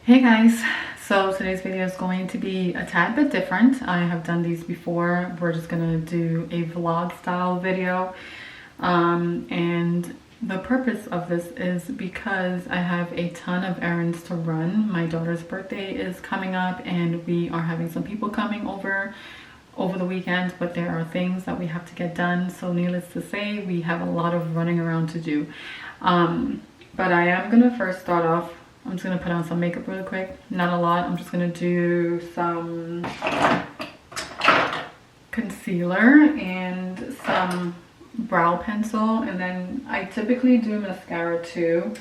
Hey guys, so today's video is going to be a tad bit different. I have done these before. We're just gonna do a vlog style video, and the purpose of this is because I have a ton of errands to run. My daughter's birthday is coming up and we are having some people coming over the weekend, but there are things that we have to get done, so needless to say we have a lot of running around to do. But I am gonna first start off. I'm just gonna put on some makeup really quick. Not a lot. I'm just gonna do some concealer and some brow pencil, and then I typically do mascara too,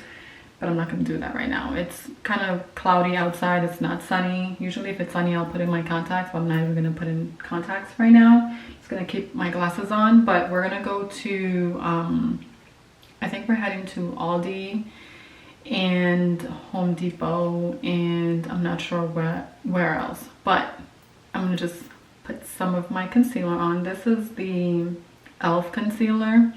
but I'm not gonna do that right now. It's kind of cloudy outside. It's not sunny. Usually if it's sunny I'll put in my contacts, but I'm not even gonna put in contacts right now. Just gonna keep my glasses on. But we're gonna go to I think we're heading to Aldi and Home Depot, and I'm not sure where else, but I'm gonna just put some of my concealer on. This is the e.l.f. concealer.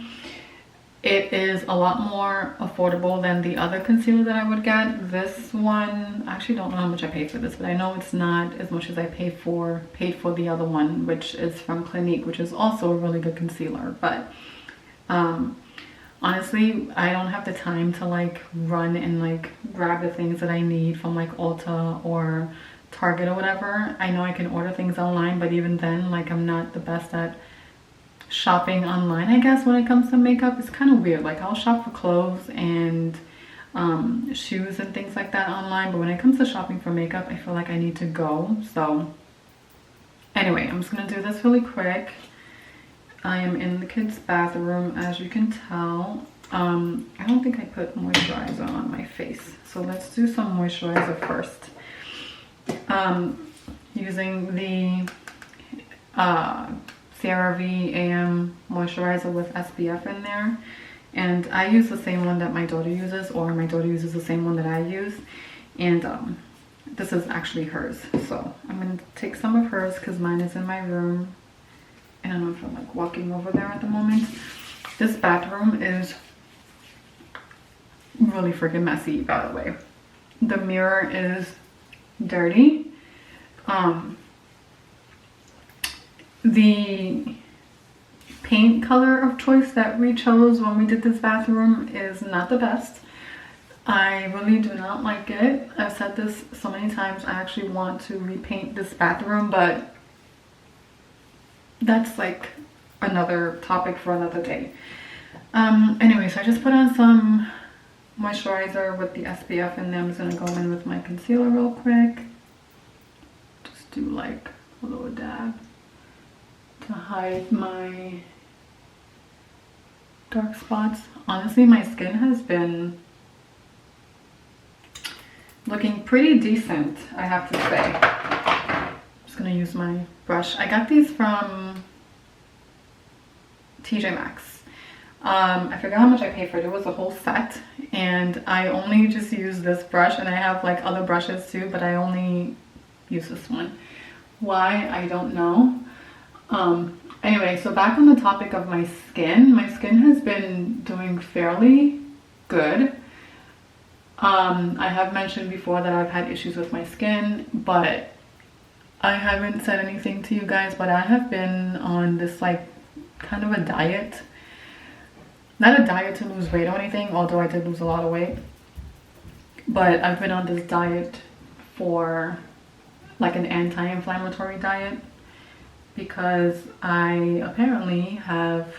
It is a lot more affordable than the other concealer that I would get. This one, I actually don't know how much I paid for this, but I know it's not as much as I paid for the other one, which is from Clinique, which is also a really good concealer. But honestly, I don't have the time to like run and like grab the things that I need from like Ulta or Target or whatever. I know I can order things online, but even then, like, I'm not the best at shopping online, I guess, when it comes to makeup. It's kind of weird. Like, I'll shop for clothes and shoes and things like that online, but when it comes to shopping for makeup, I feel like I need to go. So anyway, I'm just gonna do this really quick. I am in the kids' bathroom, as you can tell. I don't think I put moisturizer on my face, so let's do some moisturizer first. Using the CeraVe AM moisturizer with SPF in there, and I use the same one that my daughter uses, or my daughter uses the same one that I use, and this is actually hers. So I'm gonna take some of hers because mine is in my room. I don't know if I'm like walking over there at the moment. This bathroom is really freaking messy, by the way. The mirror is dirty. The paint color of choice that we chose when we did this bathroom is not the best. I really do not like it. I've said this so many times. I actually want to repaint this bathroom, but that's like another topic for another day. Anyway, so I just put on some moisturizer with the SPF in there. I'm just gonna go in with my concealer real quick. Just do like a little dab to hide my dark spots. Honestly, my skin has been looking pretty decent, I have to say. Just gonna use my brush. I got these from TJ Maxx. I forgot how much I paid for it. It was a whole set, and I only just use this brush, and I have like other brushes too, but I only use this one. Why? I don't know. Anyway, so back on the topic of my skin has been doing fairly good. I have mentioned before that I've had issues with my skin, but I haven't said anything to you guys, but I have been on this like kind of a diet. Not a diet to lose weight or anything, although I did lose a lot of weight. But I've been on this diet for like an anti-inflammatory diet because I apparently have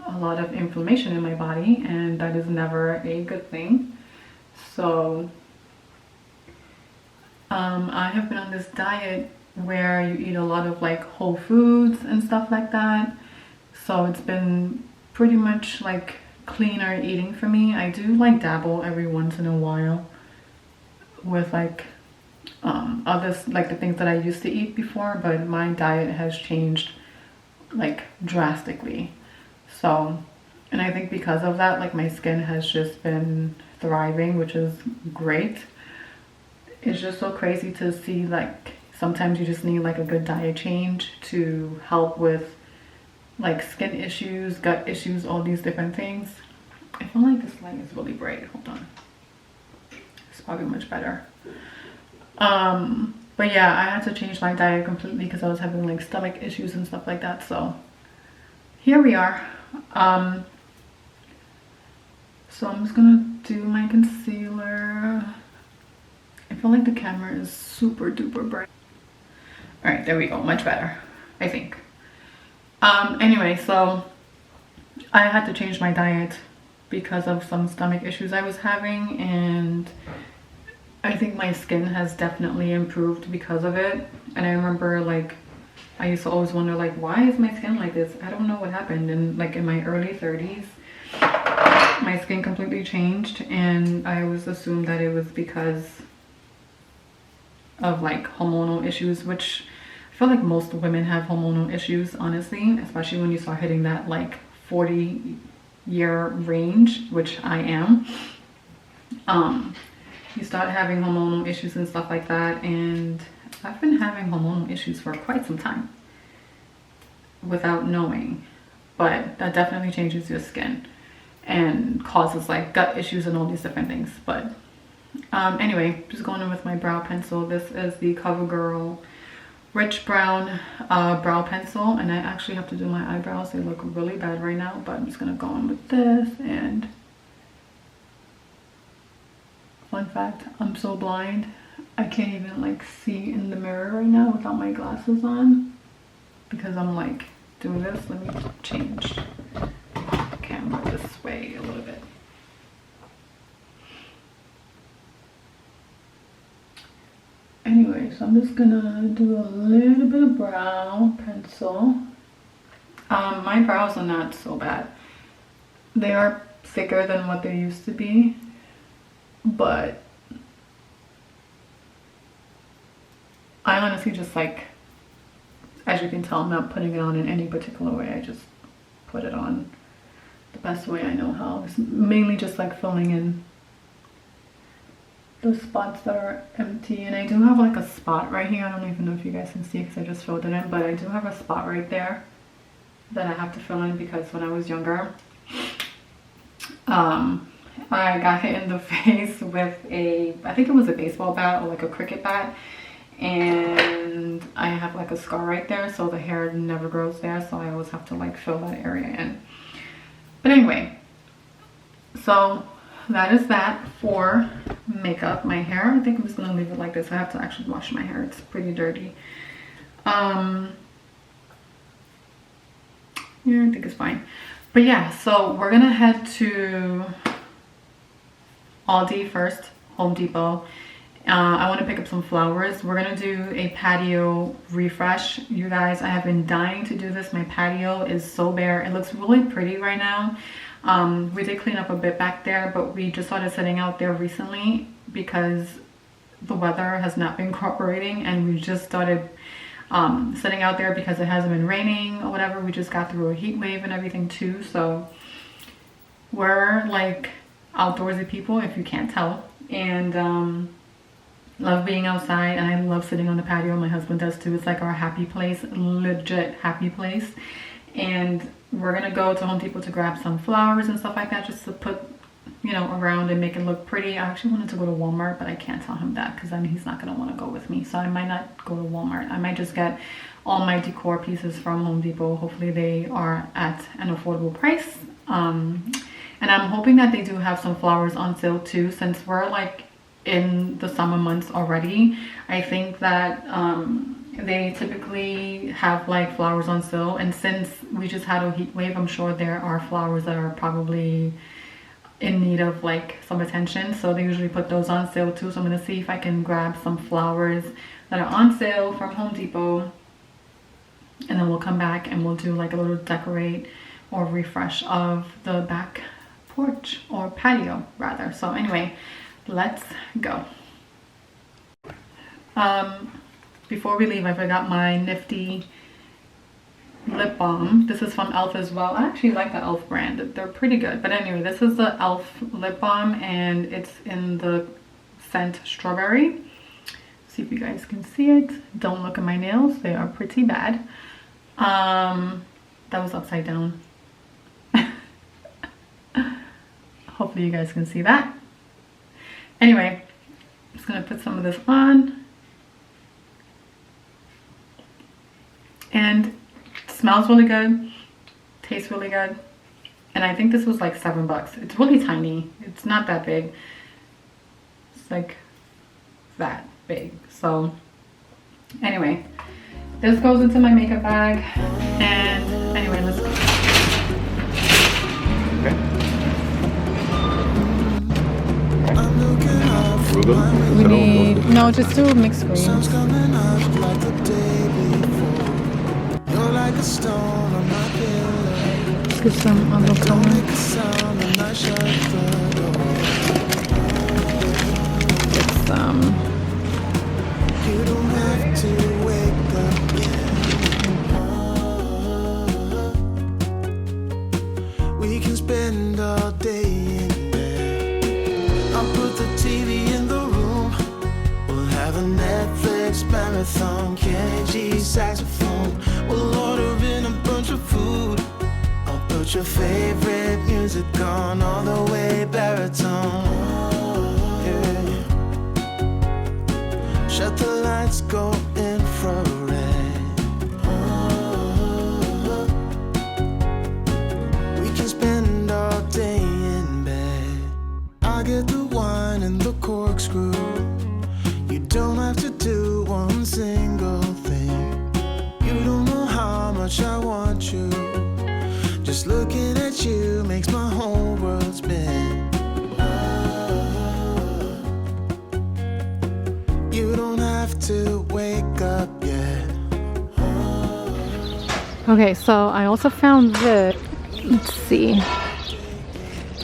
a lot of inflammation in my body, and that is never a good thing. So I have been on this diet where you eat a lot of like whole foods and stuff like that. So it's been pretty much like cleaner eating for me. I do like dabble every once in a while with like others, like the things that I used to eat before, but my diet has changed like drastically. So, and I think because of that, like my skin has just been thriving, which is great. It's just so crazy to see, like, sometimes you just need like a good diet change to help with like skin issues, gut issues, all these different things. I feel like this light is really bright. Hold on. It's probably much better. But yeah, I had to change my diet completely because I was having like stomach issues and stuff like that. So here we are. So I'm just gonna do my concealer. I feel like the camera is super duper bright. All right, there we go, much better, I think. Anyway, so I had to change my diet because of some stomach issues I was having, and I think my skin has definitely improved because of it. And I remember like I used to always wonder like, why is my skin like this? I don't know what happened. And like in my early 30s, my skin completely changed, and I always assumed that it was because of like hormonal issues, which I feel like most women have hormonal issues, honestly, especially when you start hitting that like 40-year range, which I am. You start having hormonal issues and stuff like that, and I've been having hormonal issues for quite some time without knowing, but that definitely changes your skin and causes like gut issues and all these different things. But anyway, just going in with my brow pencil. This is the CoverGirl Rich Brown brow pencil, and I actually have to do my eyebrows. They look really bad right now, but I'm just gonna go in with this. And fun fact, I'm so blind, I can't even like see in the mirror right now without my glasses on because I'm like doing this. Let me change the camera this way a little bit. Anyway, so I'm just gonna do a little bit of brow pencil. My brows are not so bad. They are thicker than what they used to be, but I honestly just like, as you can tell, I'm not putting it on in any particular way. I just put it on the best way I know how. It's mainly just like filling in the spots that are empty. And I do have like a spot right here. I don't even know if you guys can see because I just filled it in, but I do have a spot right there that I have to fill in because when I was younger, I got hit in the face with I think it was a baseball bat or like a cricket bat, and I have like a scar right there, so the hair never grows there, so I always have to like fill that area in. But anyway, so that is that for makeup. My hair, I think I'm just gonna leave it like this. I have to actually wash my hair, it's pretty dirty. Yeah, I think it's fine. But yeah, so we're gonna head to Aldi first, Home Depot. I want to pick up some flowers. We're gonna do a patio refresh. You guys, I have been dying to do this. My patio is so bare. It looks really pretty right now. We did clean up a bit back there, but we just started sitting out there recently because the weather has not been cooperating, and we just started sitting out there because it hasn't been raining or whatever. We just got through a heat wave and everything too, so we're like outdoorsy people, if you can't tell, and love being outside, and I love sitting on the patio. My husband does too. It's like our happy place, legit happy place. And we're gonna go to Home Depot to grab some flowers and stuff like that, just to put, you know, around and make it look pretty. I actually wanted to go to Walmart, but I can't tell him that because then he's not gonna want to go with me, so I might not go to Walmart. I might just get all my decor pieces from Home Depot. Hopefully they are at an affordable price, and I'm hoping that they do have some flowers on sale too, since we're like in the summer months already. I think that they typically have like flowers on sale, and since we just had a heat wave, I'm sure there are flowers that are probably in need of like some attention, so they usually put those on sale too. So I'm gonna see if I can grab some flowers that are on sale from Home Depot, and then we'll come back and we'll do like a little decorate or refresh of the back porch, or patio rather. So anyway, let's go. Before we leave, I forgot my nifty lip balm. This is from e.l.f. as well. I actually like the e.l.f. brand. They're pretty good. But anyway, this is the e.l.f. lip balm, and it's in the scent strawberry. See if you guys can see it. Don't look at my nails. They are pretty bad. That was upside down. Hopefully you guys can see that. Anyway, I'm just gonna put some of this on, and it smells really good, tastes really good. And I think this was like $7. It's really tiny. It's not that big. It's like that big. So anyway, this goes into my makeup bag. And anyway, let's go. We need, no, just do mixed greens. Get some avocado. Get some. You don't have to wake up yet. We can spend all day in bed. I'll put the TV in the room. We'll have a Netflix marathon. Kenny G saxophone. We'll order in a bunch of food. Put your favorite music on all the way baritone. Yeah. Shut the lights, go infrared. We can spend all day in bed. I get the wine and the corkscrew. You don't have to do one single thing. You don't know how much I want you. Just looking at you makes my whole world spin. You don't have to wake up yet. Okay, so I also found this. Let's see.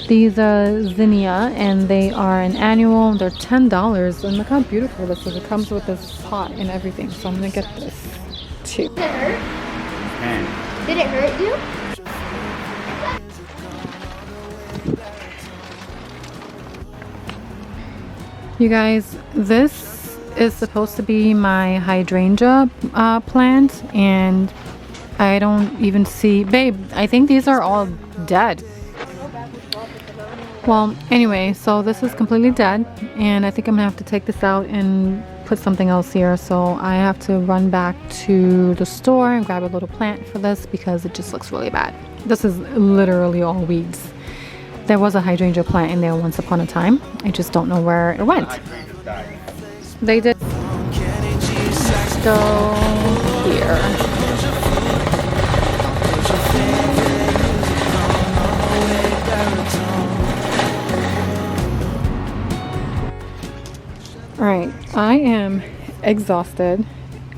These are zinnia, and they are an annual. They're $10, and look how beautiful this is. It comes with this pot and everything, so I'm gonna get this too. Did it hurt? Did it hurt you? You guys, this is supposed to be my hydrangea plant, and I don't even see, babe, I think these are all dead. Well, anyway, so this is completely dead, and I think I'm gonna have to take this out and put something else here. So I have to run back to the store and grab a little plant for this because it just looks really bad. This is literally all weeds. There was a hydrangea plant in there once upon a time. I just don't know where it went. They did. Go here. Alright, I am exhausted.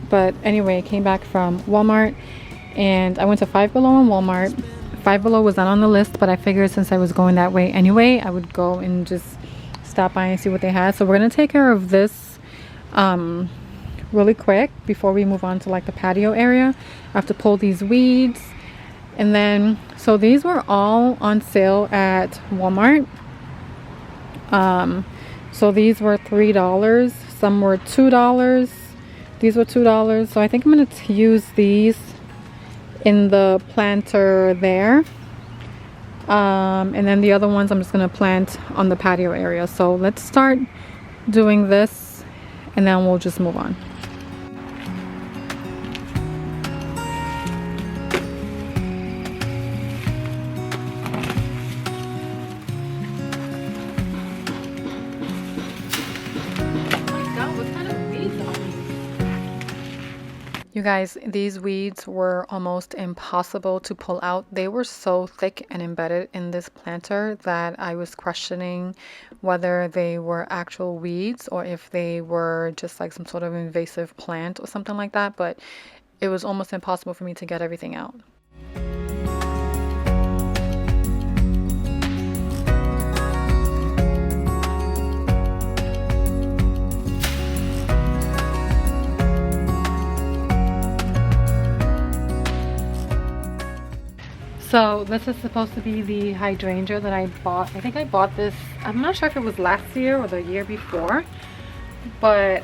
But anyway, I came back from Walmart and I went to Five Below in Walmart. Five Below was not on the list, but I figured since I was going that way anyway, I would go and just stop by and see what they had. So we're gonna take care of this really quick before we move on to like the patio area. I have to pull these weeds, and then so these were all on sale at Walmart. So these were $3, some were $2. These were $2, so I think I'm gonna use these in the planter there, and then the other ones I'm just gonna plant on the patio area. So let's start doing this and then we'll just move on. You guys, these weeds were almost impossible to pull out. They were so thick and embedded in this planter that I was questioning whether they were actual weeds or if they were just like some sort of invasive plant or something like that, but it was almost impossible for me to get everything out. So this is supposed to be the hydrangea that I bought. I think I bought this, I'm not sure if it was last year or the year before, but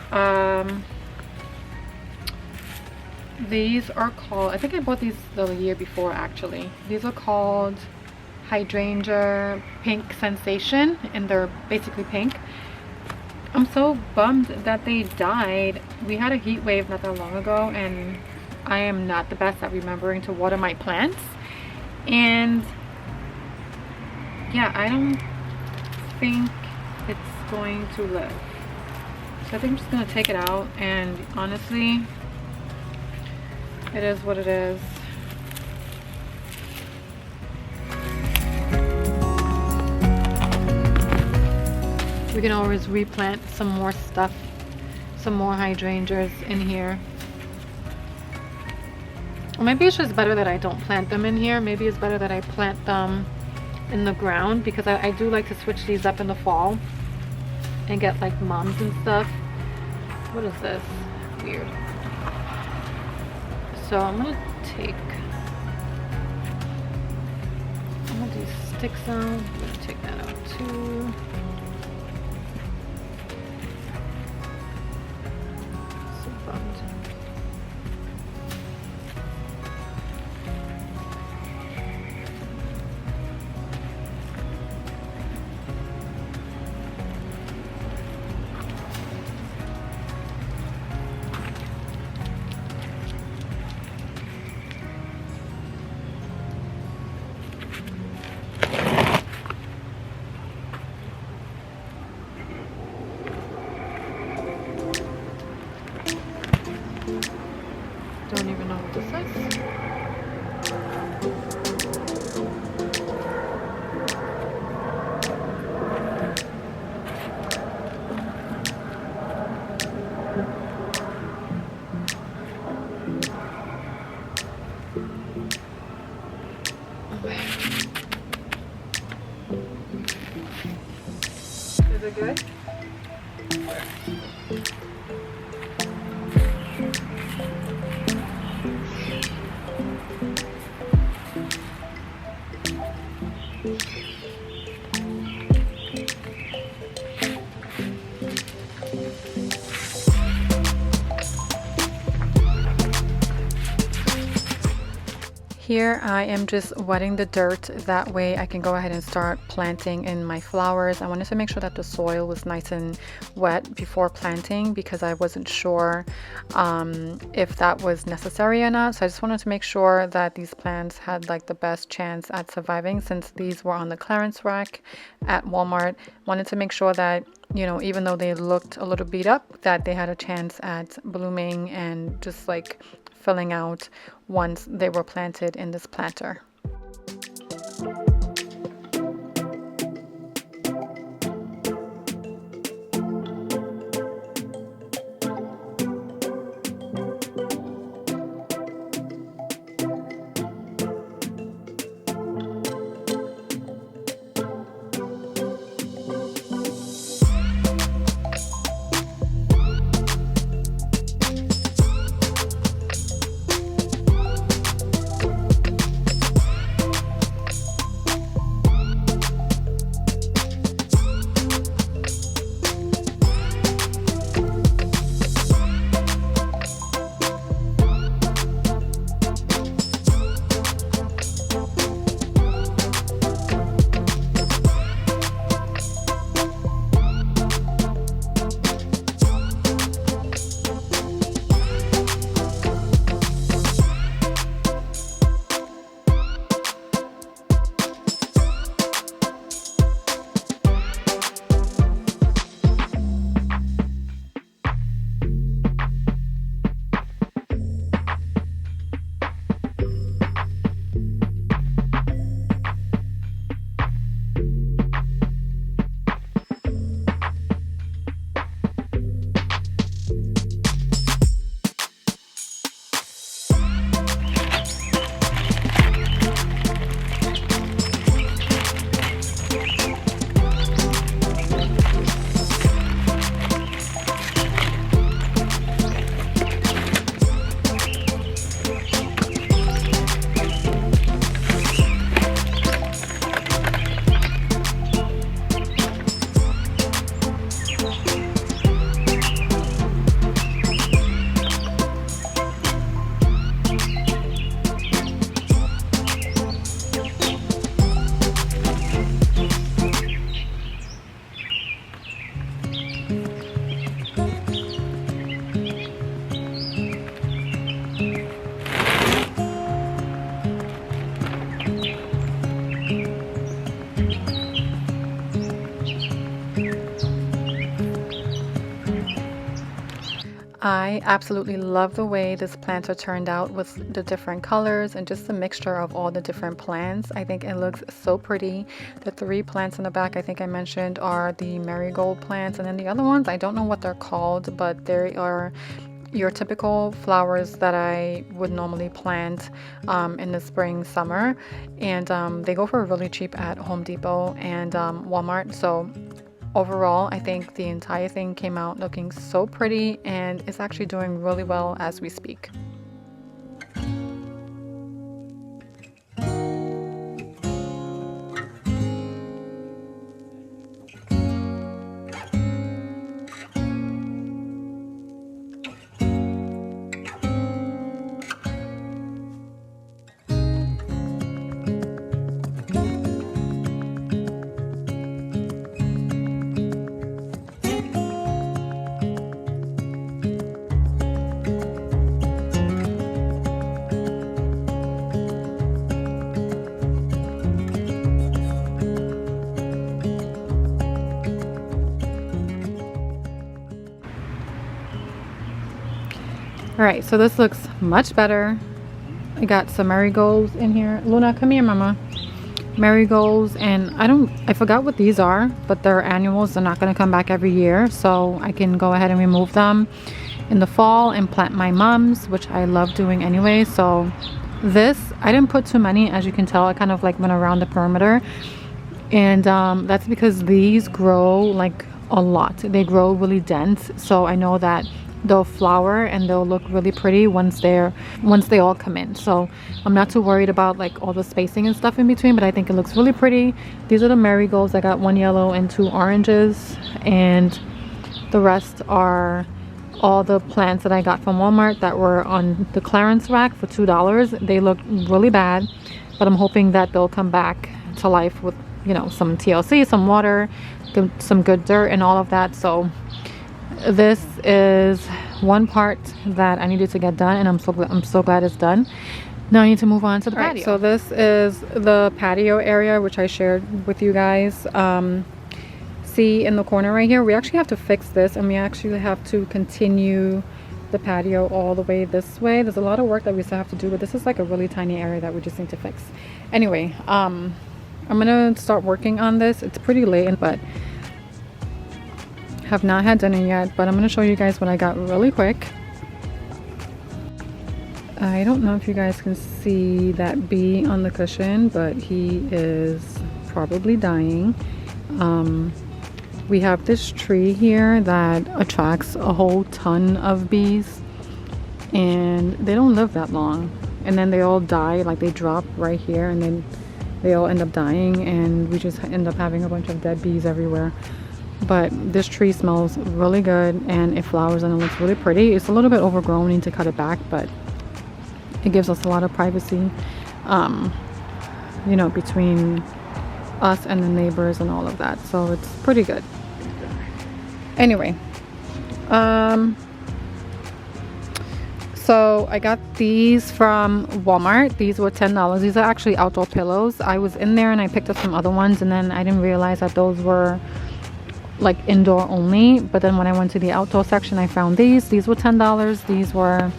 these are called, I think I bought these the year before actually. These are called Hydrangea Pink Sensation, and they're basically pink. I'm so bummed that they died. We had a heat wave not that long ago, and I am not the best at remembering to water my plants. And yeah, I don't think it's going to live. So I think I'm just gonna take it out, and honestly, it is what it is. We can always replant some more stuff, some more hydrangeas in here. Or maybe it's just better that I don't plant them in here. Maybe it's better that I plant them in the ground, because I do like to switch these up in the fall and get like mums and stuff. What is this? Weird. So I'm gonna take all these sticks out. I'm gonna take that out too. So bummed. Don't even know what this is. Is it good? Here I am just wetting the dirt, that way I can go ahead and start planting in my flowers. I wanted to make sure that the soil was nice and wet before planting, because I wasn't sure if that was necessary or not. So I just wanted to make sure that these plants had like the best chance at surviving, since these were on the clearance rack at Walmart. Wanted to make sure that, you know, even though they looked a little beat up, that they had a chance at blooming and just like filling out once they were planted in this planter. I absolutely love the way this planter turned out with the different colors and just the mixture of all the different plants. I think it looks so pretty. The 3 plants in the back I think I mentioned are the marigold plants, and then the other ones I don't know what they're called, but they are your typical flowers that I would normally plant in the spring, summer, and they go for really cheap at Home Depot and Walmart. So overall, I think the entire thing came out looking so pretty, and it's actually doing really well as we speak. All right, so this looks much better. I got some marigolds in here. Luna, come here, mama. Marigolds, and I forgot what these are, but they're annuals. They're not going to come back every year, so I can go ahead and remove them in the fall and plant my mums, which I love doing anyway. So this, I didn't put too many. As you can tell, I kind of like went around the perimeter, and that's because these grow like a lot. They grow really dense, so I know that they'll flower and they'll look really pretty once they all come in. So I'm not too worried about like all the spacing and stuff in between, but I think it looks really pretty. These are the marigolds. I got 1 yellow and 2 oranges, and the rest are all the plants that I got from Walmart that were on the clearance rack for $2. They look really bad, but I'm hoping that they'll come back to life with, you know, some TLC, some water, some good dirt and all of that. So this is one part that I needed to get done, and I'm so glad it's done. Now I need to move on to the patio. So this is the patio area, which I shared with you guys. See in the corner right here, we actually have to fix this, and we actually have to continue the patio all the way this way. There's a lot of work that we still have to do, but this is like a really tiny area that we just need to fix. Anyway, I'm gonna start working on this. It's pretty late, but have not had dinner yet, but I'm going to show you guys what I got really quick. I don't know if you guys can see that bee on the cushion, but he is probably dying. We have this tree here that attracts a whole ton of bees, and they don't live that long, and then they all die. Like they drop right here and then they all end up dying, and we just end up having a bunch of dead bees everywhere. But this tree smells really good, and it flowers and it looks really pretty. It's a little bit overgrown, we need to cut it back, but it gives us a lot of privacy, you know, between us and the neighbors and all of that. So it's pretty good. Anyway, so I got these from Walmart. These were $10. These are actually outdoor pillows. I was in there and I picked up some other ones, and then I didn't realize that those were like indoor only, but then when I went to the outdoor section I found these were $10. These were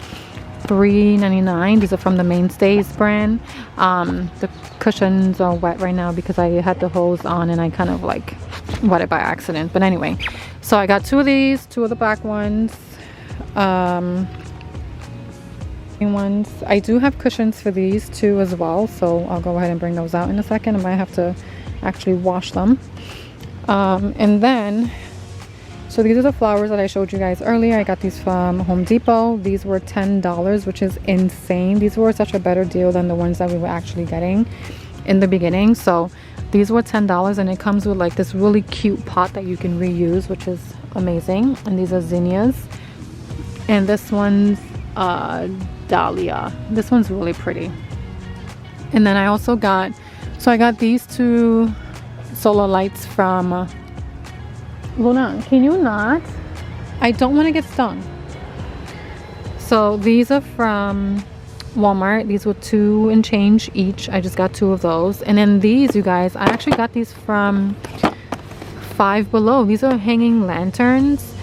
$3.99. These are from the Mainstays brand. The cushions are wet right now because I had the hose on and I kind of like wet it by accident, but anyway, so I got 2 of these, 2 of the black ones. I do have cushions for these too as well, so I'll go ahead and bring those out in a second. I might have to actually wash them. And then, so these are the flowers that I showed you guys earlier. I got these from Home Depot. These were $10, which is insane. These were such a better deal than the ones that we were actually getting in the beginning. So these were $10, and it comes with like this really cute pot that you can reuse, which is amazing. And these are zinnias, and this one's dahlia. This one's really pretty. And then I also got, so I got these 2 solar lights from Luna, can you not? I don't want to get stung. So these are from Walmart. These were $2 and change each. I just got 2 of those. And then these, you guys, I actually got these from Five Below. These are hanging lanterns.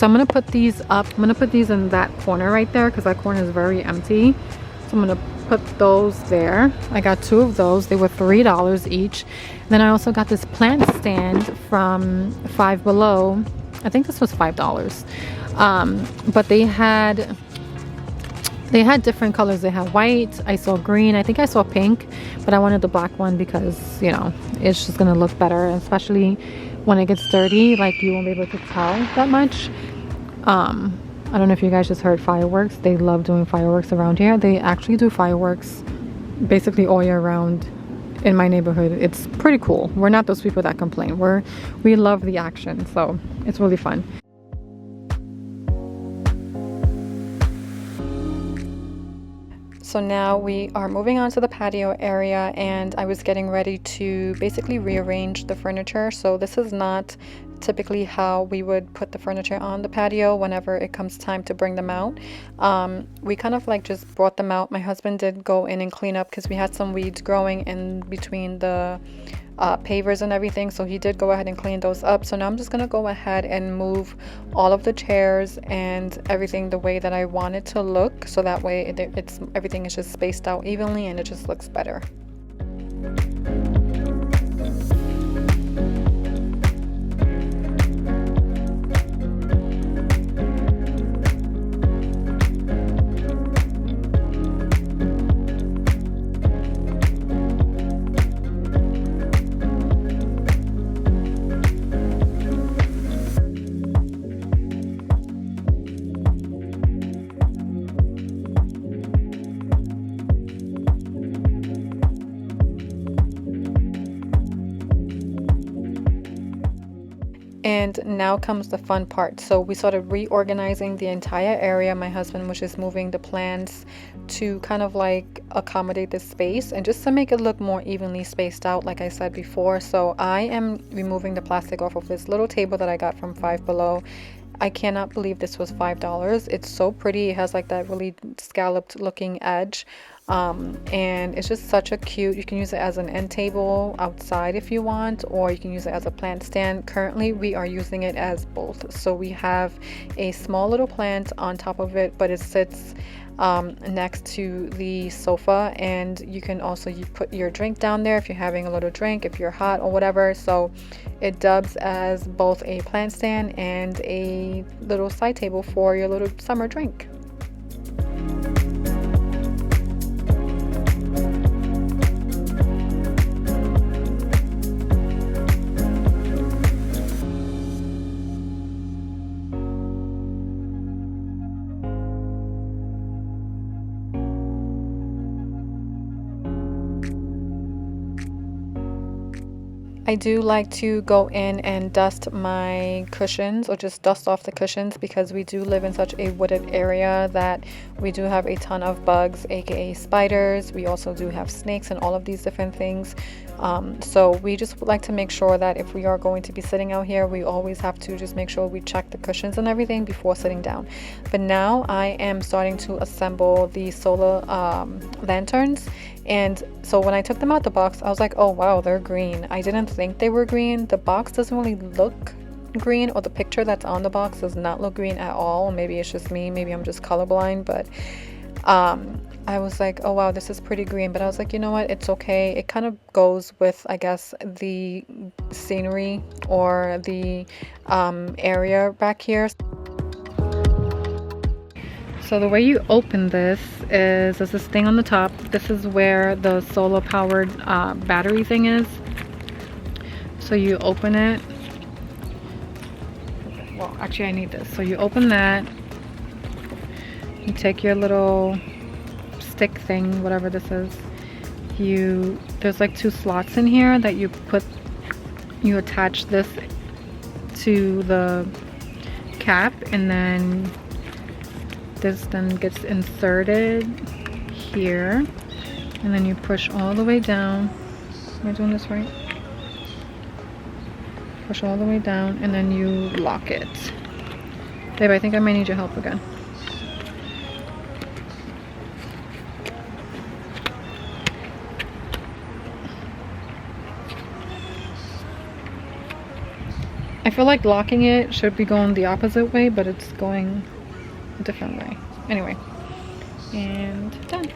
So I'm gonna put these up. I'm gonna put these in that corner right there because that corner is very empty. So I'm gonna put those there. I got 2 of those. They were $3 each. Then I also got this plant stand from Five Below. I think this was $5. But they had different colors. They had white, I saw green, I think I saw pink, but I wanted the black one because, you know, it's just gonna look better, especially when it gets dirty. Like, you won't be able to tell that much. I don't know if you guys just heard fireworks. They love doing fireworks around here. They actually do fireworks basically all year round in my neighborhood. It's pretty cool. We're not those people that complain. We love the action, so it's really fun. So now we are moving on to the patio area, and I was getting ready to basically rearrange the furniture. So this is not typically how we would put the furniture on the patio whenever it comes time to bring them out. We kind of like just brought them out. My husband did go in and clean up because we had some weeds growing in between the pavers and everything, so he did go ahead and clean those up. So now I'm just gonna go ahead and move all of the chairs and everything the way that I want it to look, so that way everything is just spaced out evenly and it just looks better. And now comes the fun part. So we started reorganizing the entire area. My husband was just moving the plants to kind of like accommodate this space and just to make it look more evenly spaced out, like I said before. So I am removing the plastic off of this little table that I got from Five Below. I cannot believe this was $5. It's so pretty. It has like that really scalloped looking edge. And it's just such a cute, you can use it as an end table outside if you want, or you can use it as a plant stand. Currently we are using it as both. So we have a small little plant on top of it, but it sits next to the sofa, and you can also put your drink down there if you're having a little drink, if you're hot or whatever. So it dubs as both a plant stand and a little side table for your little summer drink. I do like to go in and dust my cushions, or just dust off the cushions, because we do live in such a wooded area that we do have a ton of bugs, aka spiders. We also do have snakes and all of these different things. So we just like to make sure that if we are going to be sitting out here, we always have to just make sure we check the cushions and everything before sitting down. But now I am starting to assemble the solar lanterns. And so when I took them out the box, I was like, oh wow, they're green. I didn't think they were green. The box doesn't really look green, or the picture that's on the box does not look green at all. Maybe it's just me, maybe I'm just colorblind, but I was like, oh wow, this is pretty green. But I was like, you know what, it's okay. It kind of goes with, I guess, the scenery or the area back here. So the way you open this is, there's this thing on the top. This is where the solar powered battery thing is. So you open it. Well, actually I need this. So you open that. You take your little stick thing, whatever this is. There's like 2 slots in here that you attach this to the cap, and then this then gets inserted here, and then you push all the way down. Am I doing this right? Push all the way down, and then you lock it. Babe, I think I might need your help again. I feel like locking it should be going the opposite way, but it's going a different way. Anyway, and done.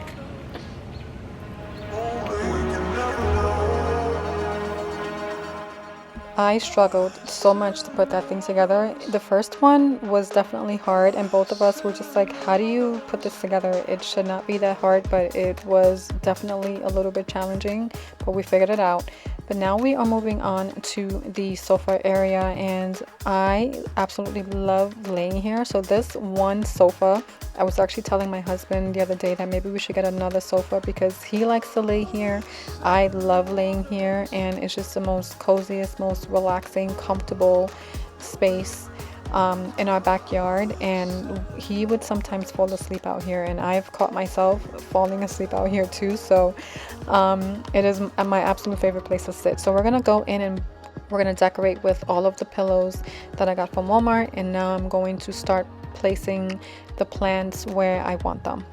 I struggled so much to put that thing together. The first one was definitely hard, and both of us were just like, how do you put this together? It should not be that hard, but it was definitely a little bit challenging, but we figured it out. But now we are moving on to the sofa area, and I absolutely love laying here. So this one sofa, I was actually telling my husband the other day that maybe we should get another sofa because he likes to lay here. I love laying here, and it's just the most coziest, most relaxing, comfortable space in our backyard. And he would sometimes fall asleep out here, and I've caught myself falling asleep out here too. So it is my absolute favorite place to sit. So we're gonna go in and we're gonna decorate with all of the pillows that I got from Walmart, and now I'm going to start placing the plants where I want them.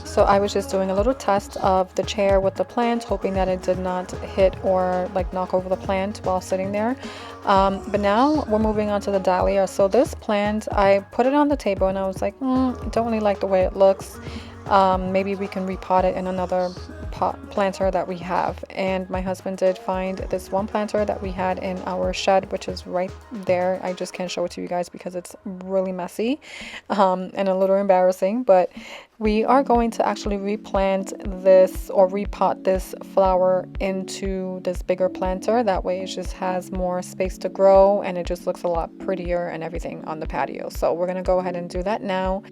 So I was just doing a little test of the chair with the plant, hoping that it did not hit or like knock over the plant while sitting there. But now we're moving on to the dahlia. So this plant, I put it on the table and I was like, I don't really like the way it looks. Maybe we can repot it in another planter that we have. And my husband did find this one planter that we had in our shed, which is right there. I just can't show it to you guys because it's really messy and a little embarrassing, but we are going to actually replant this or repot this flower into this bigger planter. That way it just has more space to grow and it just looks a lot prettier and everything on the patio. So we're going to go ahead and do that now.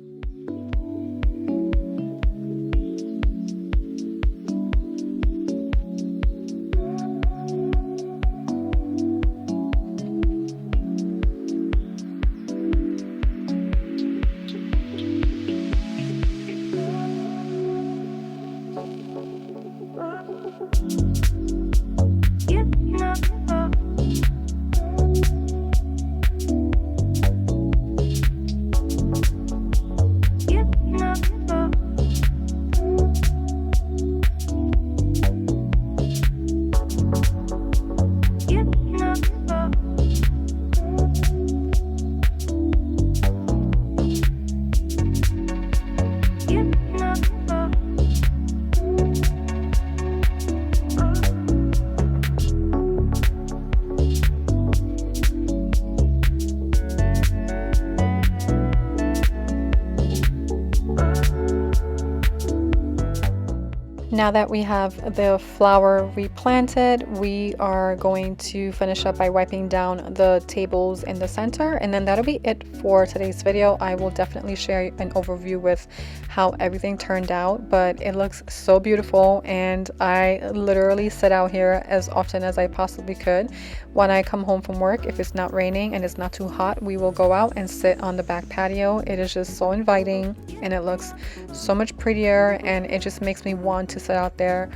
Now that we have the flower replanted, we are going to finish up by wiping down the tables in the center, and then that'll be it for today's video. I will definitely share an overview with how everything turned out, but it looks so beautiful, and I literally sit out here as often as I possibly could. When I come home from work, if it's not raining and it's not too hot, we will go out and sit on the back patio. It is just so inviting and it looks so much prettier, and it just makes me want to sit out there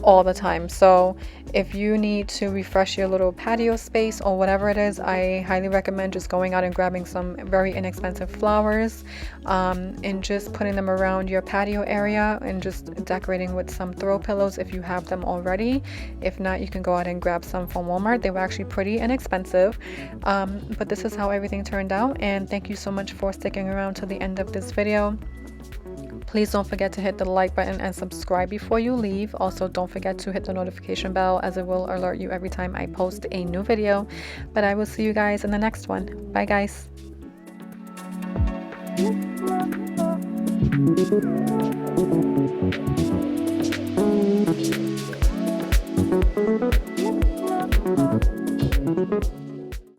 all the time. So if you need to refresh your little patio space or whatever it is, I highly recommend just going out and grabbing some very inexpensive flowers and just putting them around your patio area and just decorating with some throw pillows if you have them already. If not, you can go out and grab some from Walmart. They were actually pretty inexpensive, but this is how everything turned out, and thank you so much for sticking around to the end of this video. Please don't forget to hit the like button and subscribe before you leave. Also, don't forget to hit the notification bell, as it will alert you every time I post a new video. But I will see you guys in the next one. Bye, guys.